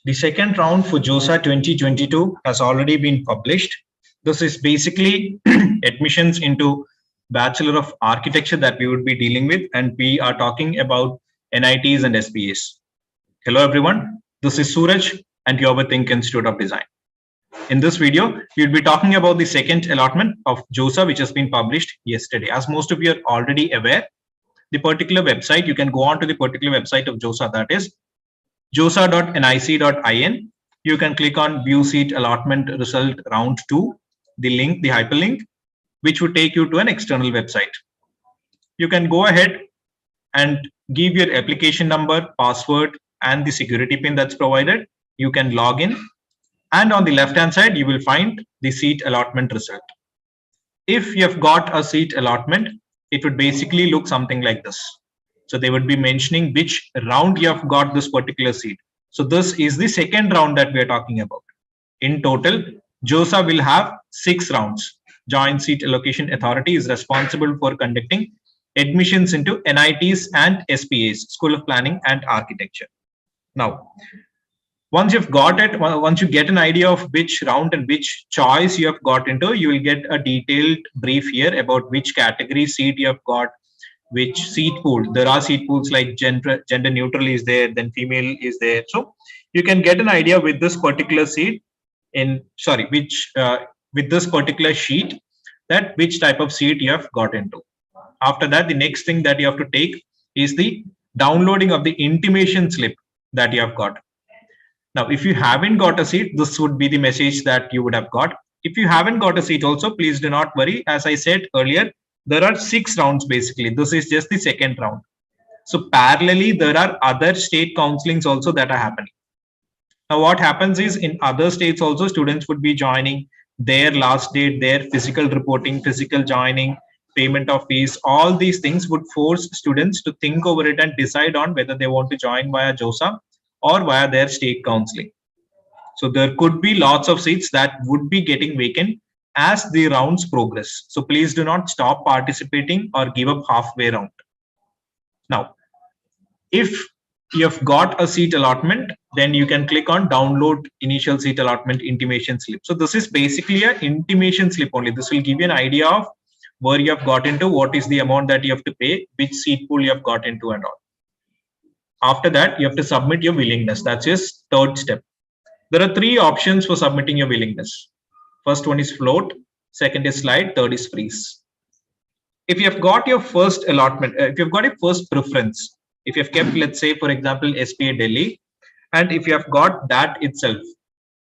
The second round for JoSAA 2022 has already been published. This is basically admissions into Bachelor of Architecture that we would be dealing with, and we are talking about NITs and SPAs. Hello everyone, this is Suraj and you're with THiNC Institute of Design. In this video, we'll be talking about the second allotment of JoSAA, which has been published yesterday. As most of you are already aware, the particular website, you can go on to the particular website of JoSAA, that is josaa.nic.in. You can click on view seat allotment result round 2, the link, the hyperlink, which would take you to an external website. You can go ahead and give your application number, password, and the security pin that's provided. You can log in, and on the left hand side, you will find the seat allotment result. If you have got a seat allotment, it would basically look something like this. So they would be mentioning which round you have got this particular seat. So this is the second round that we are talking about. In total, JoSAA will have 6 rounds. Joint Seat Allocation Authority is responsible for conducting admissions into NITs and SPAs, School of Planning and Architecture. Now, once you've got it, once you get an idea of which round and which choice you have got into, you will get a detailed brief here about which category seat you have got, which seat pool. There are seat pools like gender neutral is there, then female is there. So you can get an idea with this particular seat with this particular sheet, that which type of seat you have got into. After that, the next thing that you have to take is the downloading of the intimation slip that you have got. Now, if you haven't got a seat, this would be the message that you would have got. If you haven't got a seat also, please do not worry. As I said earlier, there are 6 rounds basically. This is just the second round. So parallelly, there are other state counselings also that are happening. Now, what happens is in other states also, students would be joining their last date, their physical reporting, physical joining, payment of fees. All these things would force students to think over it and decide on whether they want to join via JoSAA or via their state counseling. So there could be lots of seats that would be getting vacant as the rounds progress. So please do not stop participating or give up halfway round. Now, if you have got a seat allotment, then you can click on download initial seat allotment intimation slip. So this is basically an intimation slip only. This will give you an idea of where you have got into, what is the amount that you have to pay, which seat pool you have got into and all. After that, you have to submit your willingness. That's your third step. There are 3 options for submitting your willingness. First one is float, second is slide, third is freeze. If you have got your first allotment, if you've got a first preference, if you have kept, let's say, for example, SPA Delhi, and if you have got that itself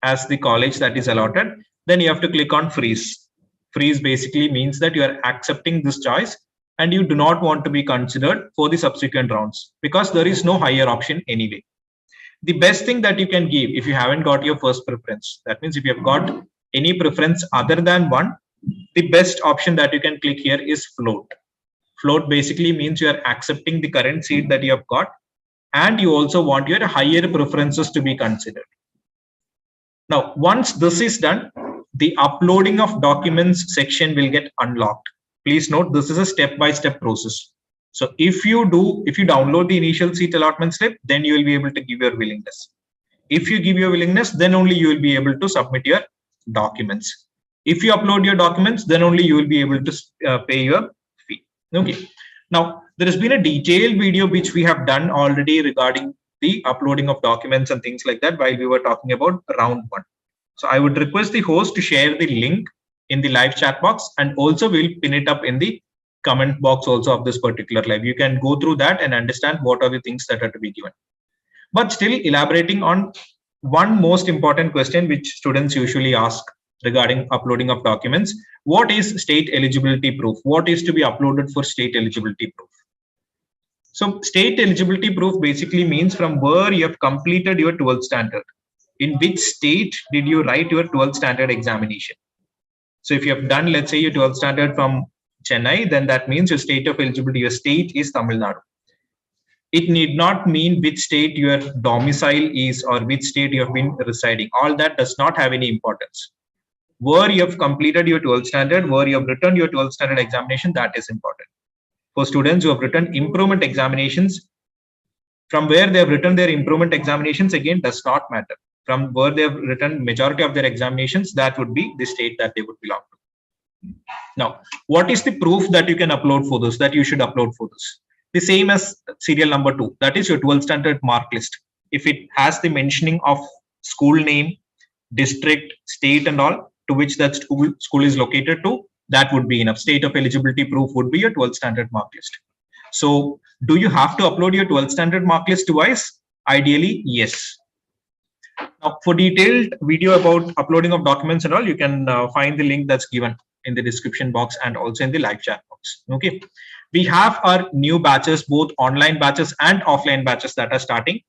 as the college that is allotted, then you have to click on freeze. Freeze basically means that you are accepting this choice and you do not want to be considered for the subsequent rounds because there is no higher option anyway. The best thing that you can give if you haven't got your first preference, that means if you have got any preference other than one, the best option that you can click here is float. Float basically means you are accepting the current seat that you have got and you also want your higher preferences to be considered. Now, once this is done, the uploading of documents section will get unlocked. Please note, this is a step-by-step process. So if you download the initial seat allotment slip, then you will be able to give your willingness. If you give your willingness, then only you will be able to submit your documents. If you upload your documents, then only you will be able to pay your fee. Okay. Now, there has been a detailed video which we have done already regarding the uploading of documents and things like that while we were talking about round 1. So I would request the host to share the link in the live chat box, and also we'll pin it up in the comment box also of this particular live. You can go through that and understand what are the things that are to be given. But still elaborating on one most important question which students usually ask regarding uploading of documents: what is state eligibility proof? What is to be uploaded for state eligibility proof? So state eligibility proof basically means from where you have completed your 12th standard. In which state did you write your 12th standard examination? So if you have done, let's say, your 12th standard from Chennai, then that means your state of eligibility, your state is Tamil Nadu. It need not mean which state your domicile is or which state you have been residing. All that does not have any importance. Where you have completed your 12th standard, where you have written your 12th standard examination, that is important. for students who have written improvement examinations. From where they have written their improvement examinations, again, does not matter. From where they have written majority of their examinations, that would be the state that they would belong to. Now, what is the proof that you can upload for this, that you should upload for this? The same as serial number 2, that is your 12th standard mark list. If it has the mentioning of school name, district, state and all to which that school is located to, that would be enough. State of eligibility proof would be your 12th standard mark list. So do you have to upload your 12th standard mark list twice? Ideally, yes. Now, for detailed video about uploading of documents and all, you can find the link that's given in the description box and also in the live chat box. Okay. We have our new batches, both online batches and offline batches that are starting.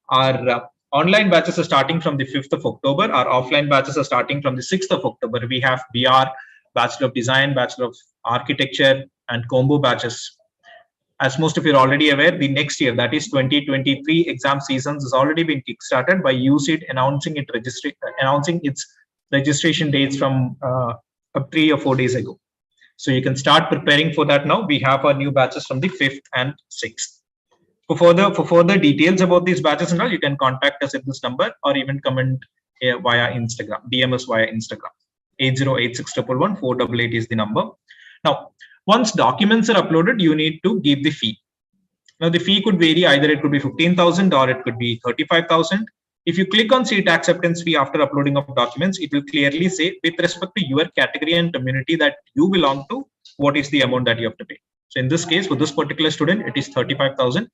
Our online batches are starting from the 5th of October. Our offline batches are starting from the 6th of October. We have B.ARCH, Bachelor of Design, Bachelor of Architecture, and combo batches. As most of you are already aware, the next year, that is 2023 exam seasons, has already been kickstarted by UCIT announcing its registration dates from 3 or 4 days ago. So you can start preparing for that now. We have our new batches from the 5th and 6th. For further details about these batches and all, you can contact us at this number or even comment via Instagram, DM us via Instagram. 8086111488 is the number. Now, once documents are uploaded, you need to give the fee. Now, the fee could vary. Either it could be 15,000 or it could be 35,000. If you click on seat acceptance fee after uploading of documents, it will clearly say with respect to your category and community that you belong to, what is the amount that you have to pay. So in this case, for this particular student, it is 35,000.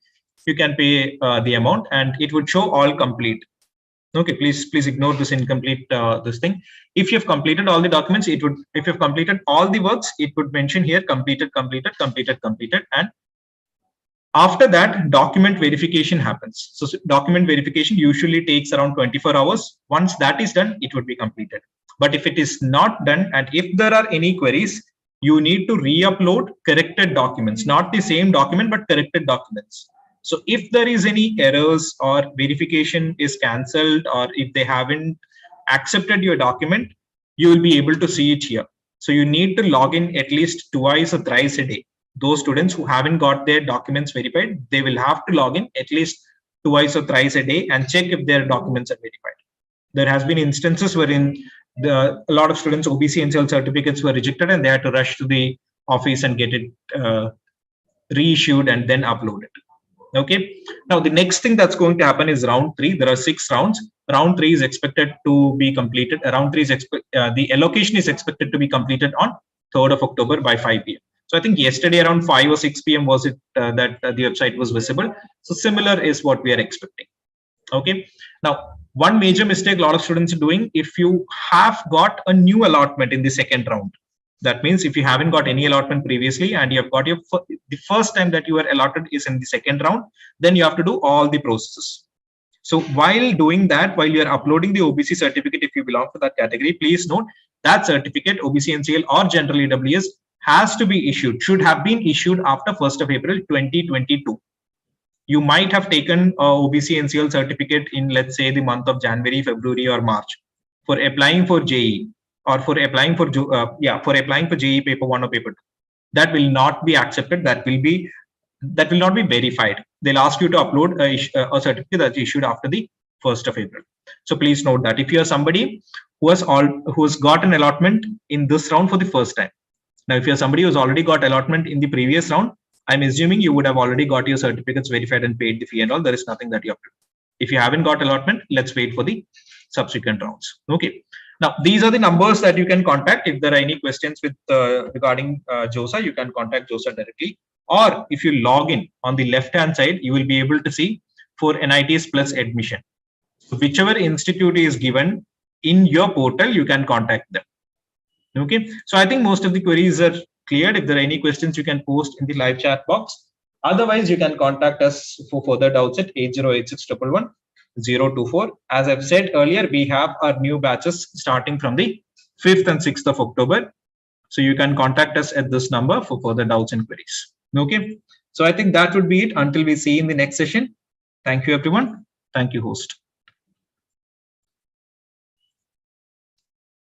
You can pay the amount and it would show all complete. Okay, please ignore this incomplete this thing. If you've completed all the documents, it would, if you've completed all the works, it would mention here completed, and after that document verification happens. So document verification usually takes around 24 hours. Once that is done, it would be completed. But if it is not done and if there are any queries, you need to re-upload corrected documents, not the same document but corrected documents. So if there is any errors or verification is cancelled, or if they haven't accepted your document, you will be able to see it here. So you need to log in at least twice or thrice a day. Those students who haven't got their documents verified, they will have to log in at least twice or thrice a day and check if their documents are verified. There has been instances wherein a lot of students' OBC NCL certificates were rejected and they had to rush to the office and get it reissued and then uploaded. Okay, now the next thing that's going to happen is round 3. There are 6 rounds. Round 3 is expected to be completed. Round 3 is the allocation is expected to be completed on 3rd of October by 5 p.m. So I think yesterday around 5 or 6 p.m. was it that the website was visible. So similar is what we are expecting. Okay, now one major mistake a lot of students are doing, if you have got a new allotment in the second round, that means if you haven't got any allotment previously and you have got the first time that you were allotted is in the second round, then you have to do all the processes. So while doing that, while you are uploading the OBC certificate, if you belong to that category, please note that certificate, OBC NCL or General EWS, has to be issued, should have been issued after 1st of April 2022. You might have taken a OBC NCL certificate in, let's say, the month of January, February or March for applying for JEE. Or for applying for JEE paper 1 or paper 2, that will not be accepted. That will not be verified. They'll ask you to upload a certificate that's issued after the 1st of April. So please note that if you are somebody who has got an allotment in this round for the first time. Now, if you are somebody who's already got allotment in the previous round, I'm assuming you would have already got your certificates verified and paid the fee and all. There is nothing that you have to do. If you haven't got allotment, let's wait for the subsequent rounds. Okay. Now, these are the numbers that you can contact. If there are any questions with regarding JoSAA, you can contact JoSAA directly. Or if you log in on the left-hand side, you will be able to see for NITs plus admission. So whichever institute is given in your portal, you can contact them. Okay. So I think most of the queries are cleared. If there are any questions, you can post in the live chat box. Otherwise, you can contact us for further doubts at 808611 024. As I've said earlier, we have our new batches starting from the 5th and 6th of October. So you can contact us at this number for further doubts and queries. Okay. So I think that would be it until we see you in the next session. Thank you, everyone. Thank you, host.